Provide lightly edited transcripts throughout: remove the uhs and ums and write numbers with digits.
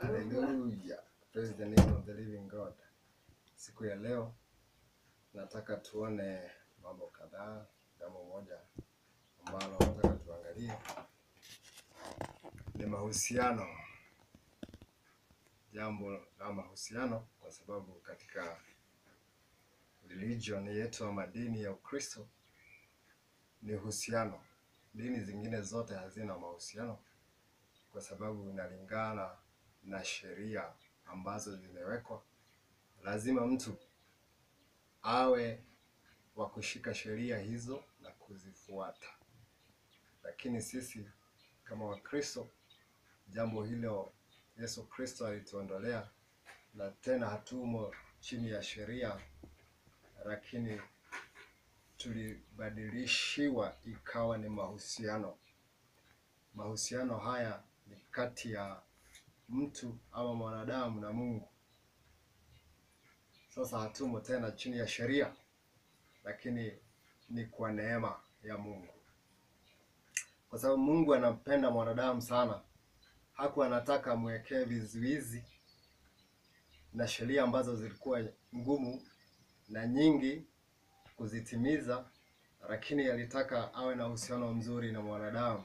Hallelujah. Praise the name of the living God. Siku ya leo nataka tuone mambo kadhaa. Jambo moja ambalo nataka tuangalie ni mahusiano. Jambo la mahusiano, kwa sababu katika religion yetu ama dini ya Ukristo ni uhusiano. Dini zingine zote hazina mahusiano kwa sababu inalingana na sheria ambazo zimewekwa. Lazima mtu awe wa kushika sheria hizo na kuzifuata. Lakini sisi kama Wakristo, jambo hilo Yesu Kristo alituondolea, na tena hatumo chini ya sheria, lakini tulibadilishiwa ikawa ni mahusiano. Mahusiano haya ni kati ya mtu ama mwanadamu na Mungu. Sasa hatumo tena chini ya sheria, lakini ni kwa neema ya Mungu. Kwa sababu Mungu anampenda mwanadamu sana. Hakuwa anataka mwekee vizuizi na sheria ambazo zilikuwa ngumu na nyingi kuzitimiza, lakini alitaka awe na uhusiano mzuri na mwanadamu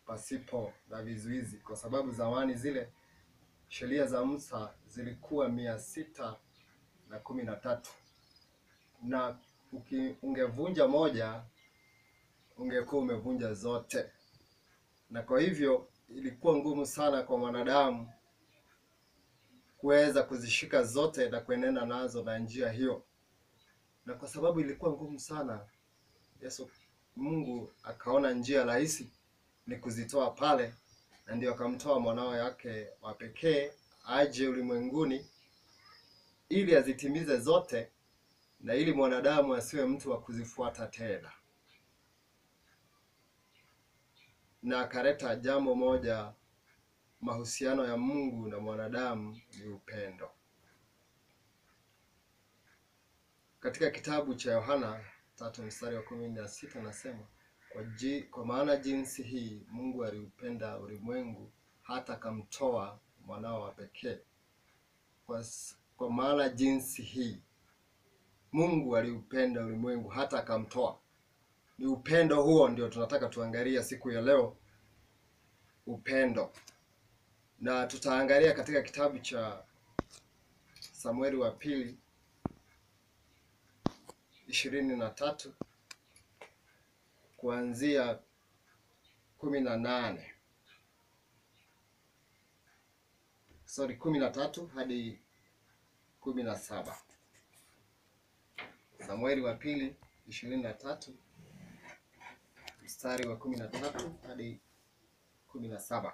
pasipo na vizuizi. Kwa sababu zamani zile sheria za Musa zilikuwa 613, na ungevunja moja ungekuwa umevunja zote, na kwa hivyo ilikuwa ngumu sana kwa mwanadamu kuweza kuzishika zote na kuenenda nazo na njia hiyo. Na kwa sababu ilikuwa ngumu sana, Mungu akaona njia rahisi ni kuzitoa pale, na ndio akamtoa mwanao yake wa pekee aje ulimwenguni ili azitimize zote, na ili mwanadamu asiwe mtu wa kuzifuata tena. Na akaleta jambo moja, mahusiano ya Mungu na mwanadamu ni upendo. Katika kitabu cha Yohana 3:16 nasema, kwa maana jinsi hii Mungu aliupenda ulimwengu hata akamtoa mwanao wa pekee. Kwa maana jinsi hii Mungu aliupenda ulimwengu hata akamtoa. Ni upendo huo ndio tunataka tuangalia siku ya leo, upendo. Na tutaangalia katika kitabu cha Samueli wa pili 23 kuanzia 13 hadi 17. Samueli wa pili 23 mstari wa 13 hadi 17.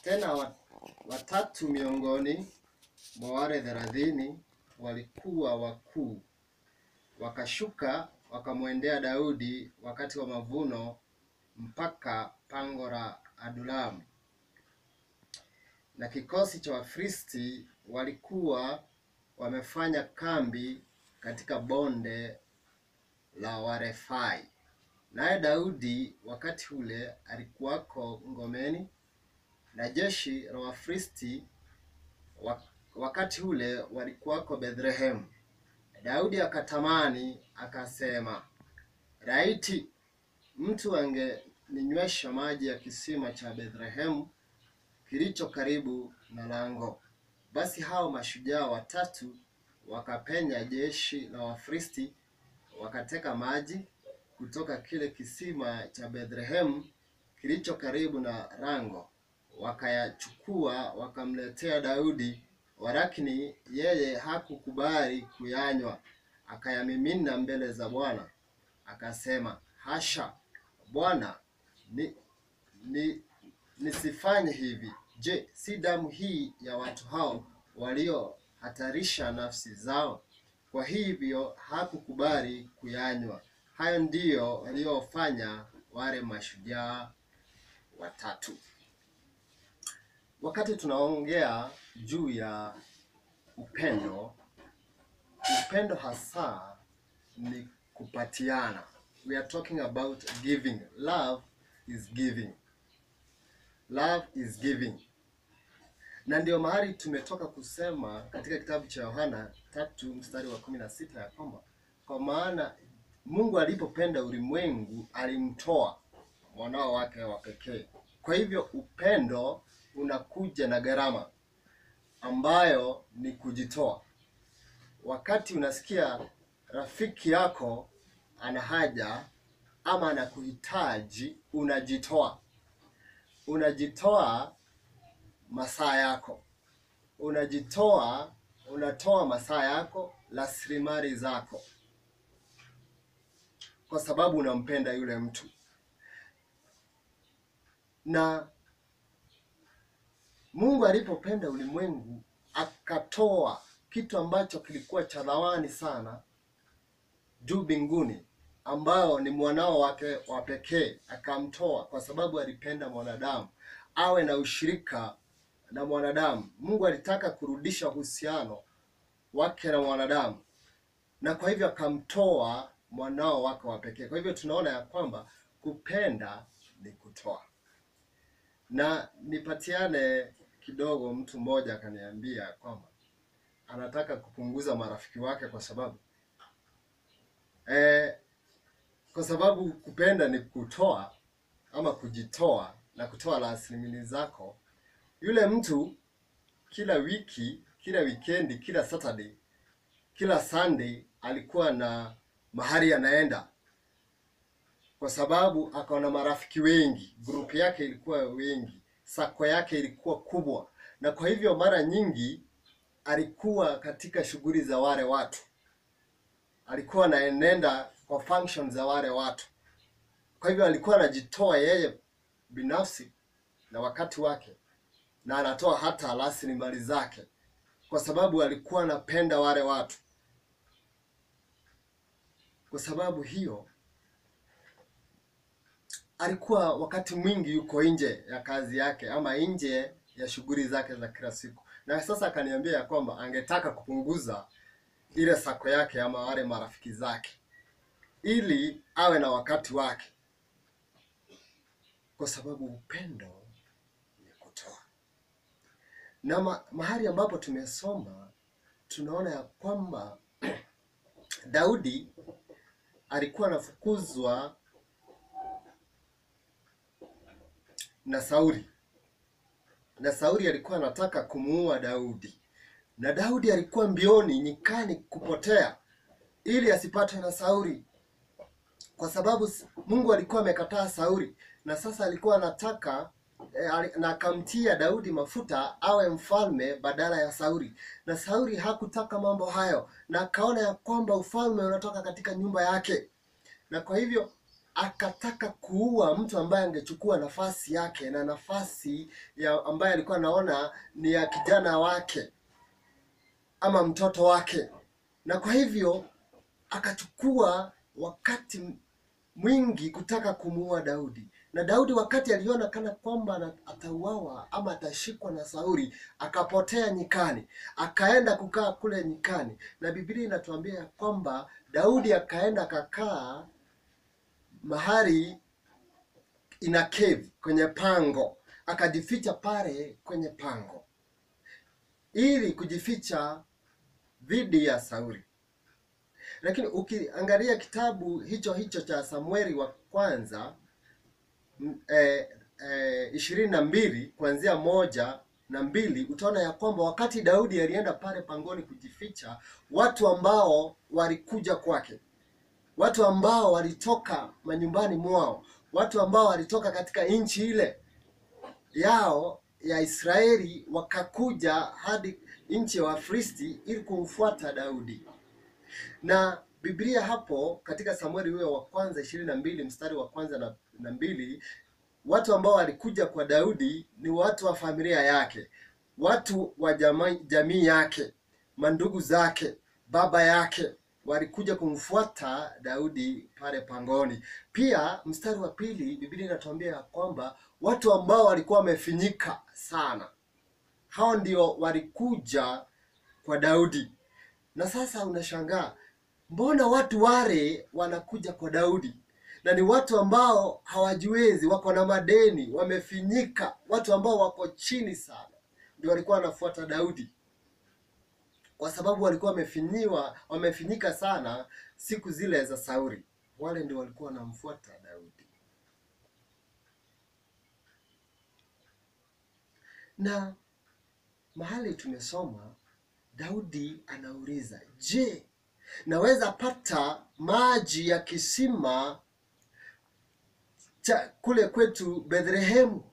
Tena watatu miongoni mwa wale 30 walikuwa wakuu, wakashuka wakamwendea Daudi wakati wa mavuno mpaka pango la Adulamu. Na kikosi cha Wafilisti walikuwa wamefanya kambi katika bonde la Warefai. Naye Daudi wakati ule alikuwako ngomeni, na jeshi la Wafilisti wakati ule walikuwako Bethlehemu. Daudi akatamani akasema, laiti mtu angeninywesha maji ya kisima cha Bethlehemu kilicho karibu na lango. Basi hao mashujaa watatu wakapenya jeshi la Wafilisti, wakateka maji kutoka kile kisima cha Bethlehemu kilicho karibu na lango, wakayachukua wakamletea Daudi, walakini yeye hakukubali kuyanywa, akayamimina mbele za Bwana. Akasema, hasha Bwana, nisifanye hivi. Je, si damu hii ya watu hao waliohatarisha nafsi zao? Kwa hivyo hakukubali kuyanywa. Hayo ndiyo waliofanya wale mashujaa watatu. Wakati tunaongea juu ya upendo, upendo hasa ni kupatiana. We are talking about giving. Love is giving. Love is giving. Na ndio mahali tumetoka kusema katika kitabu cha Yohana 3:16 ya kwamba kwa maana Mungu alipopenda ulimwengu alimtoa mwanao wake wa pekee. Kwa hivyo upendo unakuja na gharama ambayo ni kujitoa. Wakati unasikia rafiki yako ana haja ama anakuhitaji, unajitoa. Unajitoa masaa yako. Unatoa masaa yako, rasilimali zako. Kwa sababu unampenda yule mtu. Na Mungu alipopenda ulimwengu akatoa kitu ambacho kilikuwa cha thamani sana juu mbinguni, ambao ni mwanao wake wa pekee, akamtoa kwa sababu alipenda mwanadamu awe na ushirika na mwanadamu. Mungu alitaka kurudisha uhusiano wake na mwanadamu, na kwa hivyo akamtoa mwanao wake wa pekee. Kwa hivyo tunaona ya kwamba kupenda ni kutoa. Na nipatiane kidogo, mtu mmoja akaniambia kwamba anataka kupunguza marafiki wake kwa sababu kupenda ni kutoa ama kujitoa na kutoa rasilimali zako. Yule mtu kila wiki, kila weekendi, kila Saturday, kila Sunday alikuwa na mahali anaenda, kwa sababu akaona marafiki wengi, grupu yake ilikuwa wengi, sako yake ilikuwa kubwa, na kwa hivyo mara nyingi alikuwa katika shughuli za wale watu, alikuwa anaenda kwa functions za wale watu. Kwa hivyo alikuwa anajitoa yeye binafsi na wakati wake, na anatoa hata rasilimali zake, kwa sababu alikuwa anapenda wale watu. Kwa sababu hiyo alikuwa wakati mwingi yuko nje ya kazi yake ama nje ya shughuli zake za kila siku. Na sasa akaniambia ya kwamba angetaka kupunguza ile sako yake ama wale marafiki zake, ili awe na wakati wake, kwa sababu upendo ni kutoa. Na mahali ambapo tumesoma tunaona ya kwamba Daudi alikuwa anafukuzwa na Sauli. Na Sauli alikuwa anataka kumuua Daudi. Na Daudi alikuwa mbioni nyikani kupotea ili asipatwe na Sauli, kwa sababu Mungu alikuwa amekataa Sauli, na sasa alikuwa anataka na akamtia Daudi mafuta awe mfalme badala ya Sauli. Na Sauli hakutaka mambo hayo, na akaona ya kwamba ufalme unatoka katika nyumba yake, na kwa hivyo akataka kuua mtu ambaye angechukua nafasi yake, na nafasi ya ambaye alikuwa anaona ni ya kijana wake ama mtoto wake. Na kwa hivyo akachukua wakati mwingi kutaka kumuua Daudi. Na Daudi wakati aliona kana kwamba atauawa ama atashikwa na Sauli, akapotea nyikani, akaenda kukaa kule nyikani. Na Biblia inatuambia kwamba Daudi akaenda akakaa mahali ina cave, kwenye pango, akajificha pale kwenye pango ili kujificha dhidi ya Sauli. Lakini ukiangalia kitabu hicho cha Samueli wa kwanza 22 kuanzia 1 na 2, utaona ya kwamba wakati Daudi alienda pale pangoni kujificha, watu ambao walikuja kwake, watu ambao walitoka manyumbani mwao, watu ambao walitoka katika nchi ile yao ya Israeli, wakakuja hadi nchi ya Wafilisti ili kumfuata Daudi. Na Biblia hapo katika Samueli huyo wa kwanza 22 mstari wa kwanza na 2, watu ambao walikuja kwa Daudi ni watu wa familia yake, watu wa jamii yake, mandugu zake, baba yake, walikuja kumfuata Daudi pale pangoni. Pia mstari wa 2 Biblia inatuambia kwamba watu ambao walikuwa wamefinyika sana, hao ndio walikuja kwa Daudi. Na sasa unashangaa, mbona watu wale wanakuja kwa Daudi? Na ni watu ambao hawajiwezi, wako na madeni, wamefinyika, watu ambao wako chini sana, ndio walikuwa wanafuata Daudi, kwa sababu walikuwa wamefinyika sana siku zile za Sauli. Wale ndio walikuwa wanamfuata Daudi. Na mahali tumesoma Daudi anauliza, je, naweza pata maji ya kisima cha kule kwetu Bethlehemu?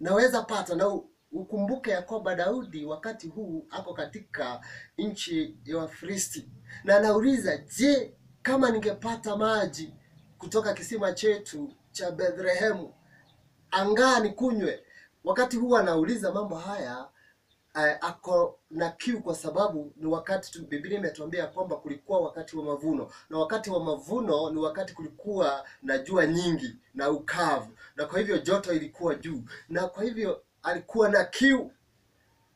Naweza pata? Na ukumbuke ya kwamba Daudi wakati huu ako katika nchi ya Wafilisti, na anauliza, je, kama ningepata maji kutoka kisima chetu cha Bethlehemu, angaa nikunywe? Wakati huu anauliza mambo haya, ako na kiu, kwa sababu ni wakati Biblia imetuambia kwamba kulikuwa wakati wa mavuno, na wakati wa mavuno ni wakati kulikuwa na jua nyingi na ukavu, na kwa hivyo joto ilikuwa juu, na kwa hivyo alikuwa na kiu.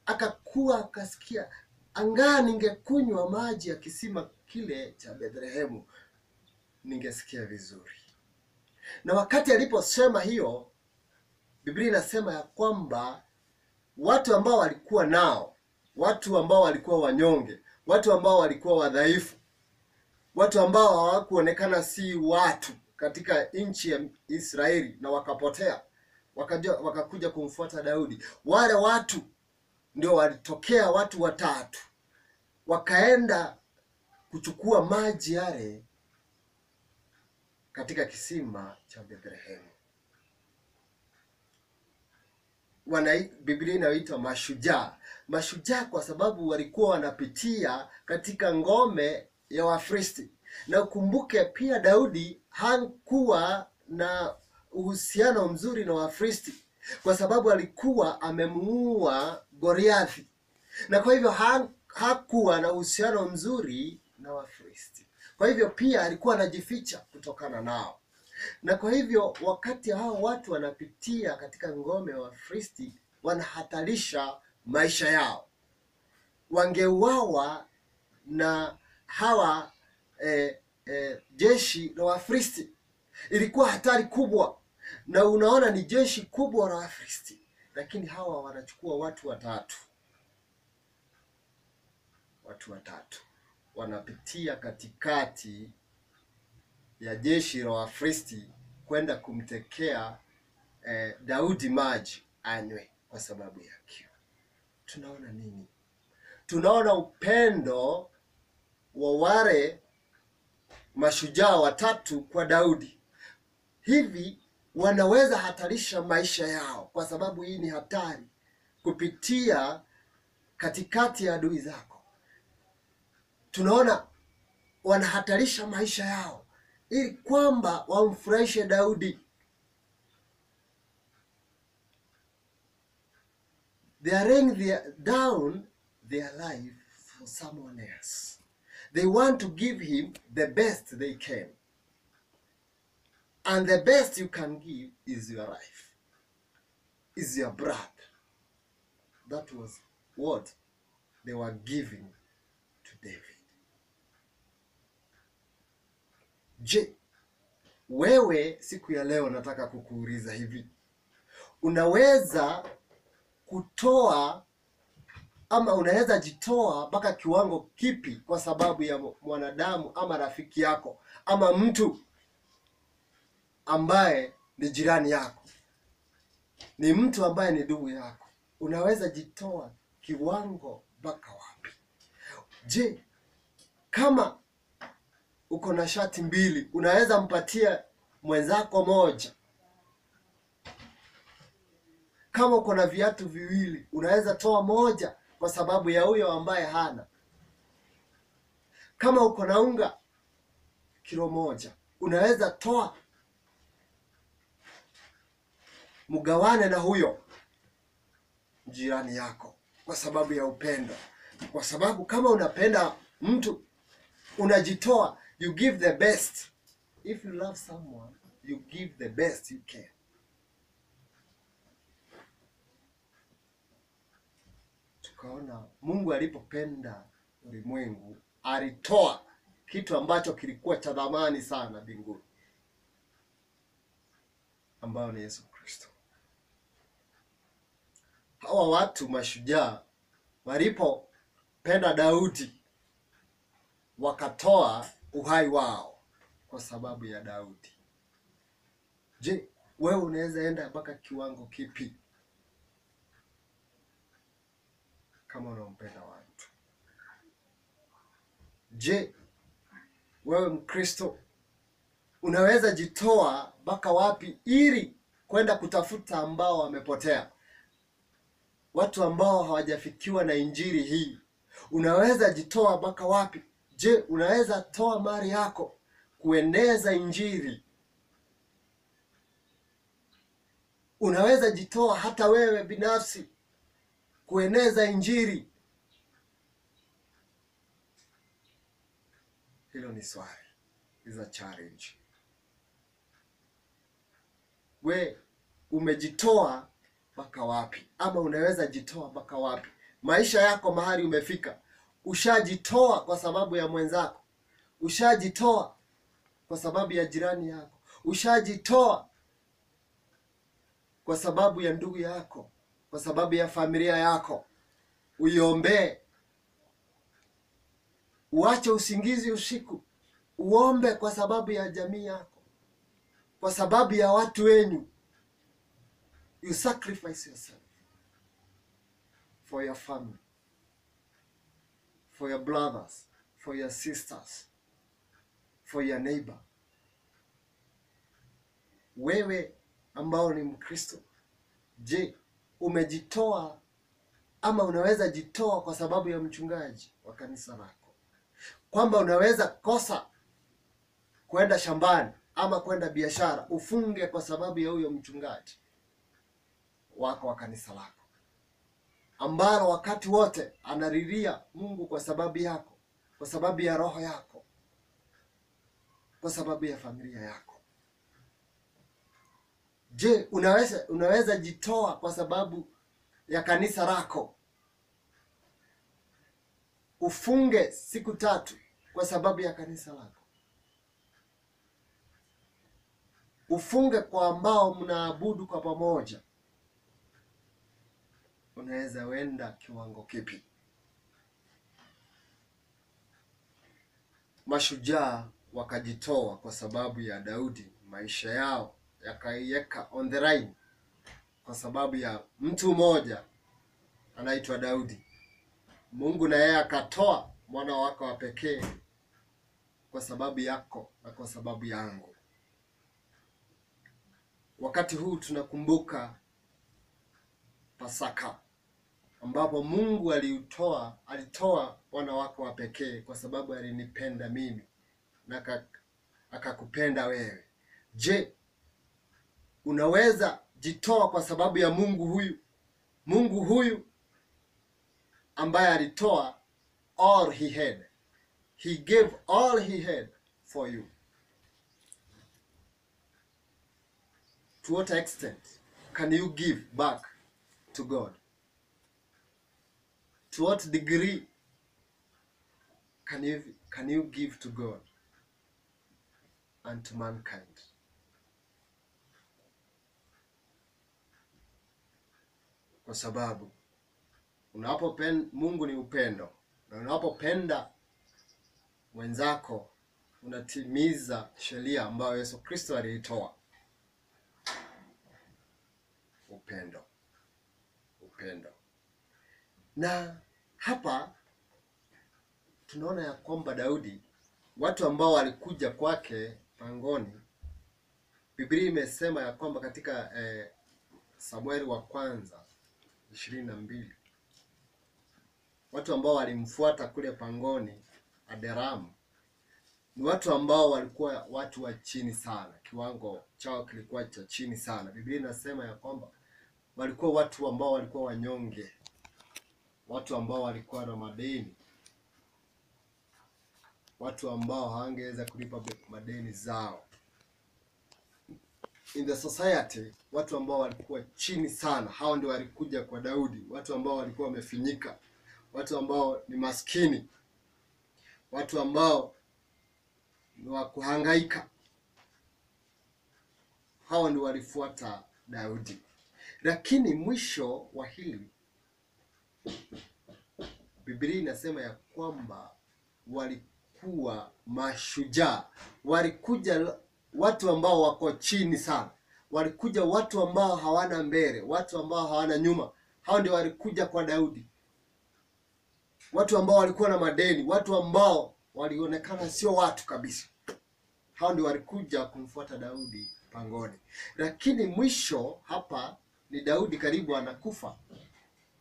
Akasikia, angaa ningekunywa maji ya kisima kile cha Bethlehemu, ningesikia vizuri. Na wakati aliposema hiyo, Biblia inasema ya kwamba watu ambao walikuwa nao, watu ambao walikuwa wanyonge, watu ambao walikuwa wadhaifu, watu ambao hawakuonekana si watu katika nchi ya Israeli na wakapotea, wakakuja kumfuata Daudi. Wale watu ndio walitokea watu watatu, wakaenda kuchukua maji yale katika kisima cha Bethlehemu. Biblia inaitwa mashujaa. Mashujaa kwa sababu walikuwa wanapitia katika ngome ya Wafilisti. Na ukumbuke pia Daudi hakuwa na uhusiano mzuri na Wafilisti, kwa sababu alikuwa amemuua Goliathi, na kwa hivyo hakuwa na uhusiano mzuri na Wafilisti. Kwa hivyo pia alikuwa anajificha kutokana nao. Na kwa hivyo wakati hao watu wanapitia katika ngome wa Wafilisti, wanahatarisha maisha yao. Wangeuawa na hawa jeshi la Wafilisti. Ilikuwa hatari kubwa, na unaona ni jeshi kubwa la Wafilisti, lakini hawa wanachukua watu watatu wanapitia katikati ya jeshi la Wafilisti kwenda kumtekea Daudi maji anywe kwa sababu ya kiu. Tunaona nini? Tunaona upendo wa wale mashujaa watatu kwa Daudi. Hivi wanaweza hatarisha maisha yao, kwa sababu hii ni hatari, kupitia katikati ya adui zako. Tunaona wanahatarisha maisha yao ili kwamba wamfurahishe Daudi. They are laying down their life for someone else. They want to give him the best they can. And the best you can give is your life, is your blood. That was what they were giving to David. Je, wewe siku ya leo nataka kukuuliza hivi, unaweza kutoa ama unaweza jitoa mpaka kiwango kipi kwa sababu ya mwanadamu ama rafiki yako ama mtu ambaye ni jirani yako, ni mtu ambaye ni ndugu yako? Unaweza jitoa kiwango mpaka wapi? Je, kama uko na shati mbili, unaweza mpatia mwenzako moja? Kama uko na viatu viwili, unaweza toa moja kwa sababu ya huyo ambaye hana? Kama uko na unga kilo moja, unaweza toa mgawane na huyo jirani yako kwa sababu ya upendo. Kwa sababu kama unapenda mtu, unajitoa, you give the best. If you love someone, you give the best you can. Tukaona Mungu alipopenda ulimwengu, alitoa kitu ambacho kilikuwa cha thamani sana mbinguni, ambayo ni Yesu Kristo. Hawa watu mashujaa walipopenda Daudi wakatoa uhai wao kwa sababu ya Daudi. Je, wewe unaweza enda mpaka kiwango kipi kama unampenda watu? Je, wewe Mkristo unaweza jitoa mpaka wapi ili kwenda kutafuta ambao wamepotea, watu ambao hawajafikiwa na injili hii? Unaweza jitoa mpaka wapi? Je, unaweza toa mali yako kueneza injili? Unaweza jitoa hata wewe binafsi kueneza injili? Hilo ni swali, is a challenge. We umejitoa mpaka wapi? Ama unaweza jitoa mpaka wapi? Maisha yako mahali umefika, ushajitoa kwa sababu ya mwenzako, ushajitoa kwa sababu ya jirani yako, ushajitoa kwa sababu ya ndugu yako, kwa sababu ya familia yako. Uiombee, uache usingizi usiku, uombe kwa sababu ya jamii yako, kwa sababu ya watu wenyu. You sacrifice yourself for your family, for your brothers, for your sisters, for your neighbor. Wewe ambao ni Mkristo, je, umejitoa ama unaweza jitoa kwa sababu ya mchungaji wa kanisa lako? Kwamba unaweza kosa kwenda shambani ama kwenda biashara, ufunge kwa sababu ya huyo mchungaji wako wa kanisa lako, ambalo wakati wote analilia Mungu kwa sababu yako, kwa sababu ya roho yako, kwa sababu ya familia yako. Je, unaweza jitoa kwa sababu ya kanisa lako? Ufunge siku 3 kwa sababu ya kanisa lako. Ufunge kwa ambao mnaabudu kwa pamoja. Unaweza wenda kiwango kipi? Mashujaa wakajitoa kwa sababu ya Daudi, maisha yao yakaiweka on the line kwa sababu ya mtu mmoja anaitwa Daudi. Mungu na yeye akatoa mwana wake wa pekee kwa sababu yako na kwa sababu yangu. Wakati huu tunakumbuka Pasaka, ambapo Mungu alitoa mwana wake wa pekee kwa sababu alinipenda mimi na akakupenda wewe. Je, unaweza jitoa kwa sababu ya Mungu huyu ambaye alitoa all he had. He gave all he had for you. To what extent can you give back to God? To what degree can you give to God and to mankind? Kwa sababu Mungu ni upendo, na unapopenda mwenzako unatimiza sheria ambayo Yesu Kristo aliitoa. Upendo. Na hapa tunaona ya kwamba Daudi, watu ambao walikuja kwake pangoni, Biblia imesema ya kwamba katika Samueli wa kwanza 22, watu ambao walimfuata kule pangoni Aderamu ni watu ambao walikuwa watu wa chini sana, kiwango chao kilikuwa cha chini sana. Biblia inasema ya kwamba walikuwa watu ambao walikuwa wanyonge, watu ambao walikuwa na madeni, watu ambao hawangeweza kulipa madeni zao. In the society, watu ambao walikuwa chini sana, hao ndio walikuja kwa Daudi. Watu ambao walikuwa wamefinyika, watu ambao ni maskini, watu ambao ni wa kuhangaika, hao ndio walifuata Daudi. Lakini mwisho wa hili, Biblia inasema ya kwamba walikuwa mashujaa. Walikuja watu ambao wako chini sana. Walikuja watu ambao hawana mbele, watu ambao hawana nyuma. Hao ndio walikuja kwa Daudi. Watu ambao walikuwa na madeni, watu ambao walionekana sio watu kabisa. Hao ndio walikuja kumfuata Daudi pangoni. Lakini mwisho hapa ni Daudi karibu anakufa.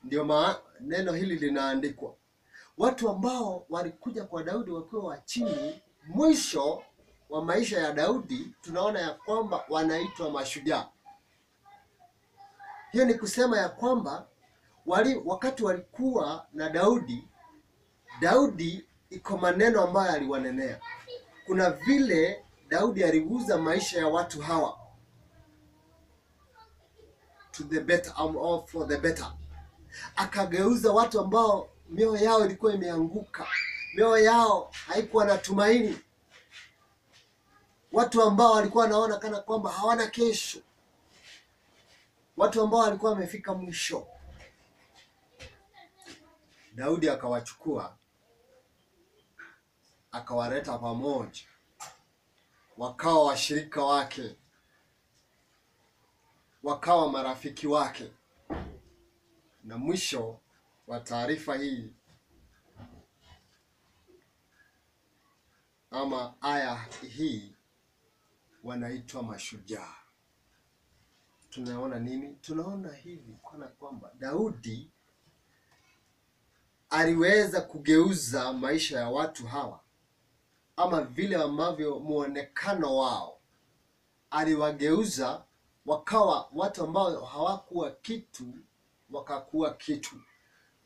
Ndio neno hili linaandikwa. Watu ambao walikuja kwa Daudi wakiwa wa chini, mwisho wa maisha ya Daudi tunaona ya kwamba wanaitwa mashujaa. Hiyo ni kusema ya kwamba wakati walikuwa na Daudi iko maneno ambayo aliwanenea. Kuna vile Daudi aliguza maisha ya watu hawa to the better, or for the better. Akageuza watu ambao mioyo yao ilikuwa imeanguka, mioyo yao haikuwa na tumaini, watu ambao walikuwa wanaona kana kwamba hawana kesho, watu ambao walikuwa wamefika mwisho. Daudi akawachukua, akawaleta pamoja, wakawa washirika wake, wakawa marafiki wake. Na mwisho wa taarifa hii ama aya hii wanaitwa mashujaa. Tunaona nini? Tunaona hivi kana kwamba Daudi aliweza kugeuza maisha ya watu hawa, ama vile ambavyo muonekano wao aliwageuza wakawa watu ambao hawakuwa kitu, wakakuwa kitu.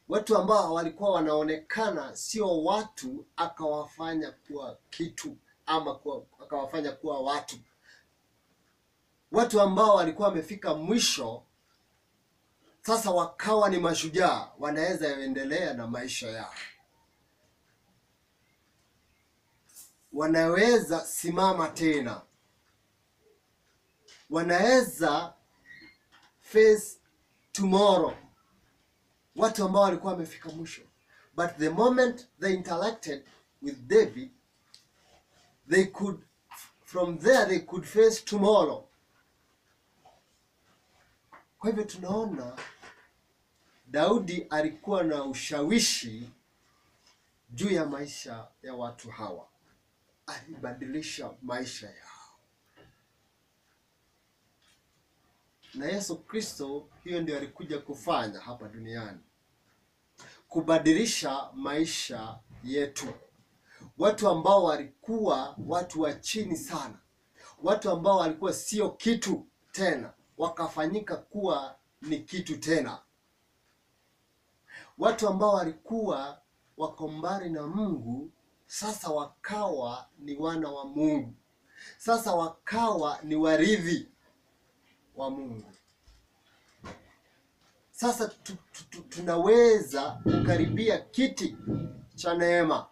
Watu ambao walikuwa wanaonekana sio watu, akawafanya kuwa kitu, ama akawafanya kuwa watu. Watu ambao walikuwa wamefika mwisho sasa wakawa ni mashujaa, wanaweza endelea na maisha yao, wanaweza simama tena, wanaweza face tomorrow. Watu ambao walikuwa wamefika mwisho, but the moment they interacted with David, from there they could face tomorrow. Kwa hivyo tunaona Daudi alikuwa na ushawishi juu ya maisha ya watu hawa. Alibadilisha maisha yao. Na Yesu Kristo hiyo ndio alikuja kufanya hapa duniani, kubadilisha maisha yetu. Watu ambao walikuwa watu wa chini sana, watu ambao walikuwa sio kitu tena, wakafanyika kuwa ni kitu tena. Watu ambao walikuwa wako mbali na Mungu sasa wakawa ni wana wa Mungu. Sasa wakawa ni warithi wa Mungu. Sasa tunaweza kukaribia kiti cha neema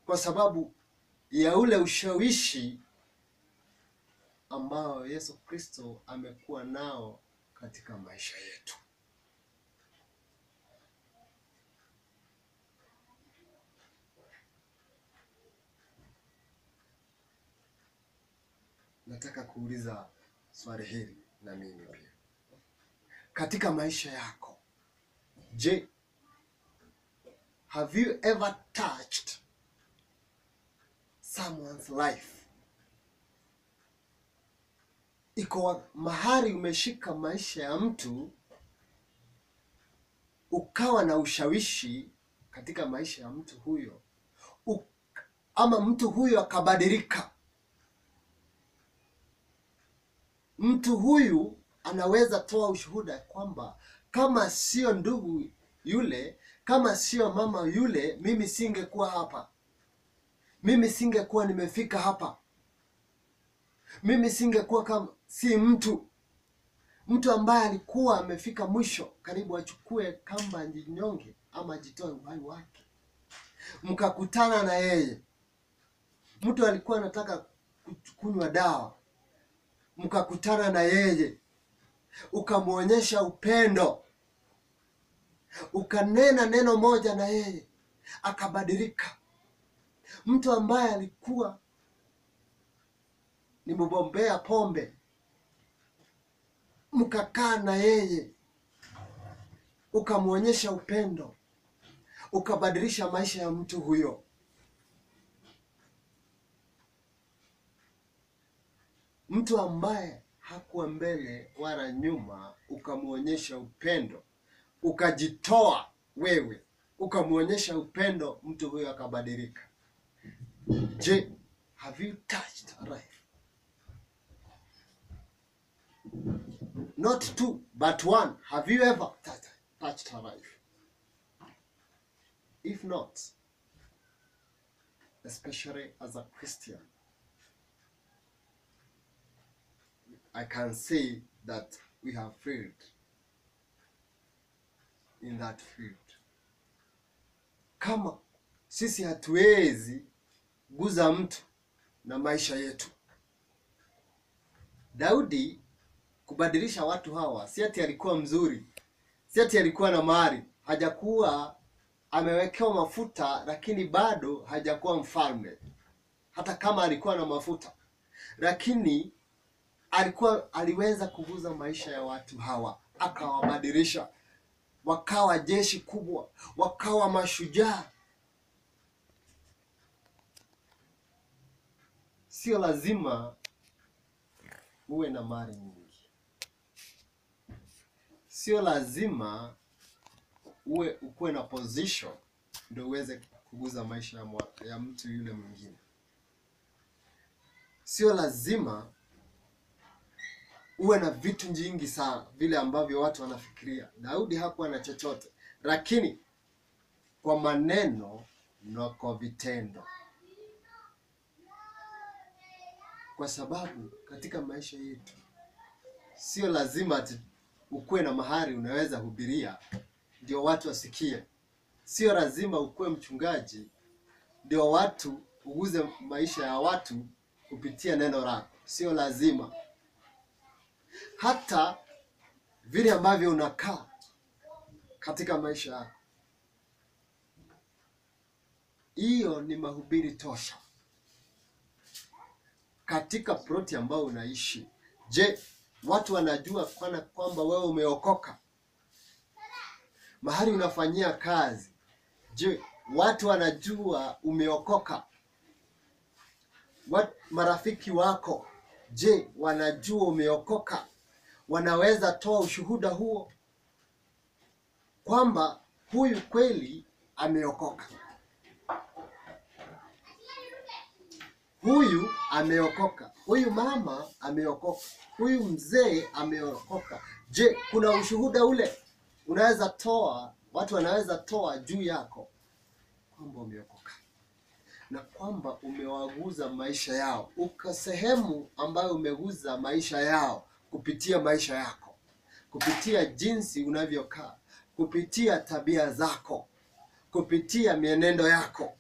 kwa sababu ya ule ushawishi ambao Yesu Kristo amekuwa nao katika maisha yetu. Nataka kuuliza swali hili na mimi pia. Katika maisha yako, je, have you ever touched someone's life? Iko mahali umeshika maisha ya mtu ukawa na ushawishi katika maisha ya mtu huyo, ama mtu huyo akabadilika. Mtu huyu anaweza toa ushuhuda kwamba kama sio ndugu yule, kama sio mama yule, mimi singekuwa hapa, mimi singekuwa nimefika hapa, mimi singekuwa kama si mtu ambaye alikuwa amefika mwisho, karibu achukue kamba jinyonge ama jitoe uhai wake. Mkakutana na yeye, mtu alikuwa anataka kunywa dawa, mkakutana na yeye, ukamwonyesha upendo, ukanena neno moja na yeye, akabadilika. Mtu ambaye alikuwa ni mbombea pombe, mkakaa na yeye, ukamwonyesha upendo, ukabadilisha maisha ya mtu huyo. Mtu ambaye hakuwa mbele wala nyuma, ukamwonyesha upendo, ukajitoa wewe, ukamwonyesha upendo, mtu huyo akabadilika. Je, have you touched a life? Not two, but one. Have you ever touched a life? If not, especially as a Christian, I can say that we have failed in that field. Kama sisi hatuwezi guza mtu na maisha yetu. Daudi kubadilisha watu hawa, si ati alikuwa mzuri, si ati alikuwa na mali, hajakuwa amewekewa mafuta, lakini bado hajakuwa mfalme. Hata kama alikuwa na mafuta, lakini aliweza kuguza maisha ya watu hawa, akawabadilisha, wakawa jeshi kubwa, wakawa mashujaa. Sio lazima uwe na mali nyingi, sio lazima ukuwe na position ndio uweze kuguza maisha ya mtu yule mwingine. Sio lazima uwe na vitu nyingi sana vile ambavyo watu wanafikiria. Daudi hakuwa na chochote, lakini kwa maneno na kwa vitendo. Kwa sababu katika maisha yetu sio lazima ukuwe na mahali unaweza hubiria ndio watu wasikie. Sio lazima ukuwe mchungaji ndio watu uguze maisha ya watu kupitia neno lako. Sio lazima. Hata vile ambavyo unakaa katika maisha yako, hiyo ni mahubiri tosha. Katika ploti ambao unaishi, je, watu wanajua kwamba wewe umeokoka? Mahali unafanyia kazi, je, watu wanajua umeokoka? Marafiki wako, je, wanajua umeokoka? Wanaweza toa ushuhuda huo kwamba huyu kweli ameokoka, huyu ameokoka, huyu mama ameokoka, huyu mzee ameokoka. Je, kuna ushuhuda ule unaweza toa, watu wanaweza toa juu yako kwamba umeokoka na kwamba umewaguza maisha yao, uko sehemu ambayo umeguza maisha yao kupitia maisha yako, kupitia jinsi unavyokaa, kupitia tabia zako, kupitia mienendo yako.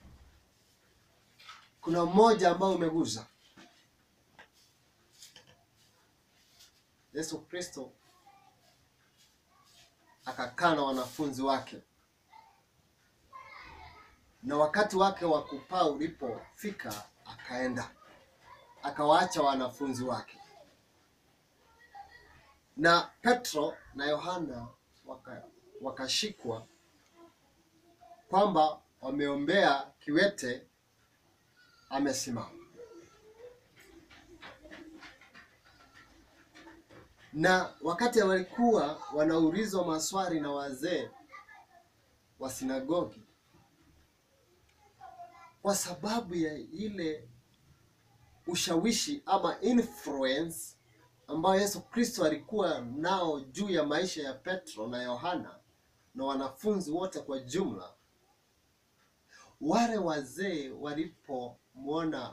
Kuna mmoja ambao umeguza. Yesu Kristo akakaa na wanafunzi wake, na wakati wake wa kupaa ulipofika akaenda, akawaacha wanafunzi wake. Na Petro na Yohana wakashikwa kwamba wameombea kiwete amesimama. Na wakati walikuwa wanaulizwa maswali na wazee wa sinagogi, kwa sababu ya ile ushawishi ama influence ambayo Yesu Kristo alikuwa nao juu ya maisha ya Petro na Yohana na wanafunzi wote kwa jumla, wale wazee walipowaona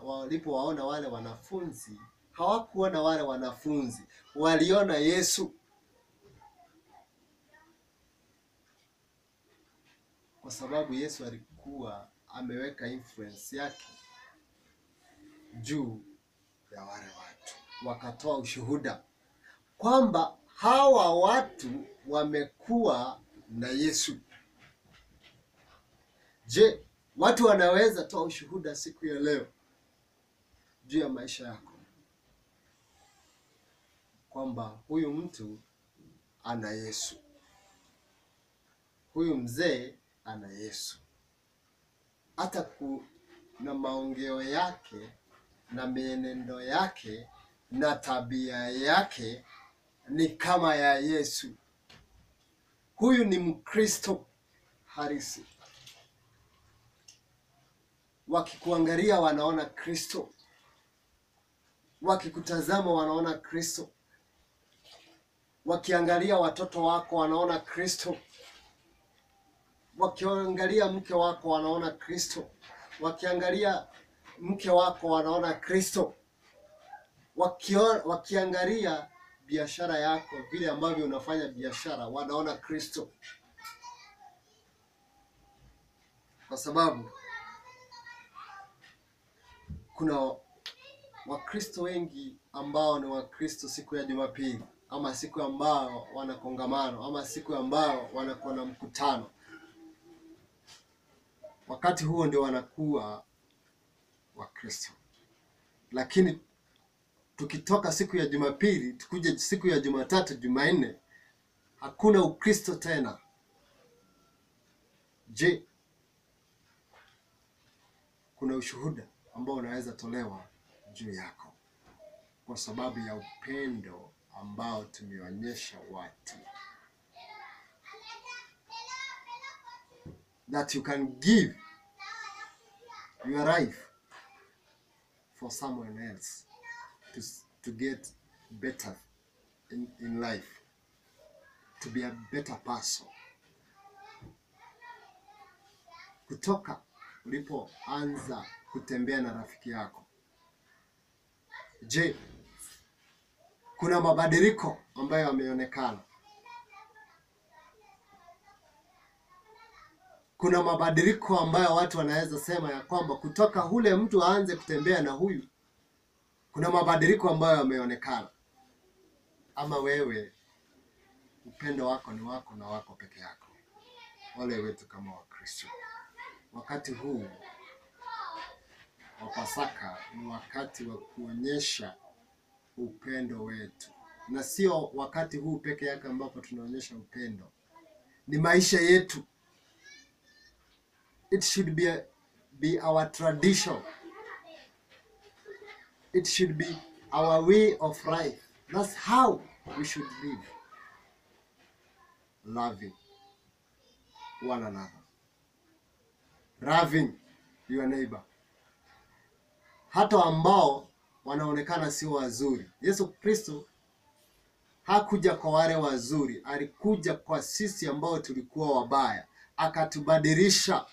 wale wanafunzi, hawakuona wale wanafunzi, waliona Yesu. Kwa sababu Yesu alikuwa ameweka influence yake juu ya wale watu. wakatoa ushuhuda kwamba hawa watu wamekuwa na Yesu. Je, watu wanaweza toa ushuhuda siku ya leo juu ya maisha yako kwamba huyu mtu ana Yesu, huyu mzee ana Yesu, hata na maongeo yake na mienendo yake na tabia yake ni kama ya Yesu. Huyu ni Mkristo halisi. Wakikuangalia wanaona Kristo, wakikutazama wanaona Kristo, wakiangalia watoto wako wanaona Kristo, wakiangalia mke wako wanaona Kristo, wakiangalia mke wako wanaona Kristo, wakiangalia biashara yako, vile ambavyo unafanya biashara, wanaona Kristo. Kwa sababu kuna Wakristo wengi ambao ni Wakristo siku ya Jumapili, ama siku ambao wana kongamano, ama siku ambao wanakuwa na mkutano. Wakati huo ndio wanakuwa Wakristo. Lakini tukitoka siku ya Jumapili tukuje siku ya Jumatatu, Jumanne, hakuna Ukristo tena. Je, kuna ushuhuda ambao unaweza tolewa juu yako kwa sababu ya upendo ambao tumeonyesha watu? That you can give your life for someone else to get better in life, to be a better person. Kutoka ulipoanza kutembea na rafiki yako, je, kuna mabadiliko ambayo yameonekana? Kuna mabadiliko ambayo watu wanaweza sema ya kwamba kutoka ule mtu aanze kutembea na huyu, kuna mabadiliko ambayo yameonekana? Ama wewe upendo wako ni wako na wako peke yako? Wale wetu kama Wakristo, wakati huu wa Pasaka ni wakati wa kuonyesha upendo wetu, na sio wakati huu peke yake ambapo tunaonyesha upendo, ni maisha yetu. It should be our tradition. It should be our way of life. That's how we should live. Loving one another. Loving your neighbor. Hata ambao wanaonekana si wazuri. Yesu Kristo hakuja kwa wale wazuri, alikuja kwa sisi ambao tulikuwa wabaya, akatubadilisha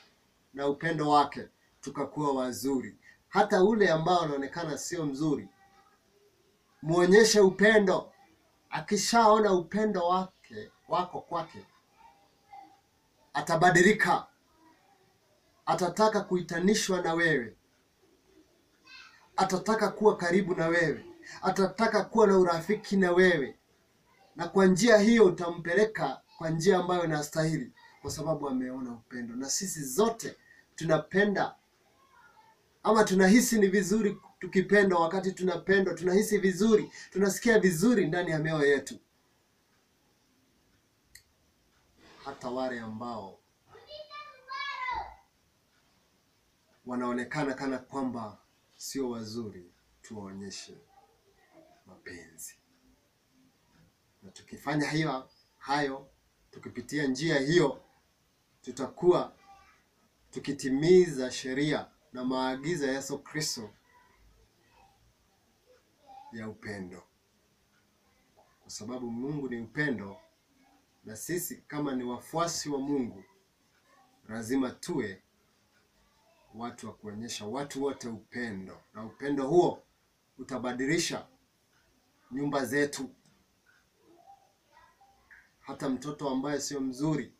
na upendo wake tukakuwa wazuri. Hata ule ambao anaonekana sio mzuri, muonyeshe upendo. Akishaona upendo wako kwake, atabadilika, atataka kuitanishwa na wewe, atataka kuwa karibu na wewe, atataka kuwa na urafiki na wewe, na kwa njia hiyo utampeleka kwa njia ambayo inastahili, kwa sababu ameona upendo. Na sisi zote tunapenda, ama tunahisi ni vizuri tukipendwa. Wakati tunapendwa tunahisi vizuri, tunasikia vizuri ndani ya mioyo yetu. Hata wale ambao wanaonekana kana kwamba sio wazuri, tuwaonyeshe mapenzi. Na tukifanya hayo, tukipitia njia hiyo, tutakuwa tukitimiza sheria na maagizo ya Yesu Kristo ya upendo. Kwa sababu Mungu ni upendo, na sisi kama ni wafuasi wa Mungu lazima tuwe watu wa kuonyesha watu wote upendo. Na upendo huo utabadilisha nyumba zetu. Hata mtoto ambaye sio mzuri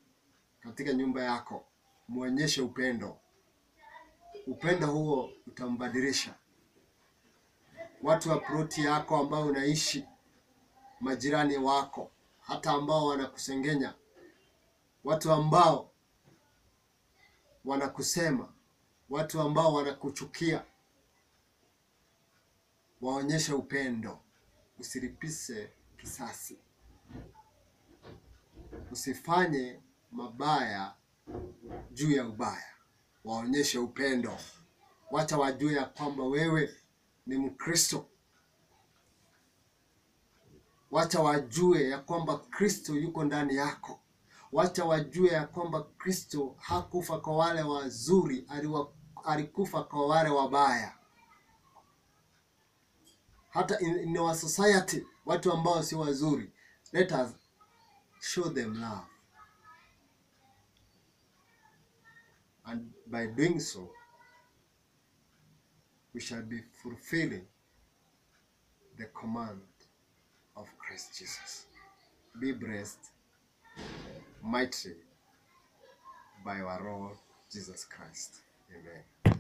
katika nyumba yako, muonyeshe upendo. Upendo huo utambadilisha. watu wa ploti yako ambao unaishi, majirani wako, hata ambao wanakusengenya, watu ambao wanakusema, watu ambao wanakuchukia, waonyeshe upendo. Usilipize kisasi. Usifanye mabaya juu ya ubaya. Waonyeshe upendo. Wacha wajue ya kwamba wewe ni Mkristo. Wacha wajue ya kwamba Kristo yuko ndani yako. Wacha wajue ya kwamba Kristo hakufa kwa wale wazuri, alikufa kwa wale wabaya. Hata in our society, watu ambao si wazuri, let us show them love. And by doing so, we shall be fulfilling the command of Christ Jesus. Be blessed mightily by our Lord Jesus Christ. Amen.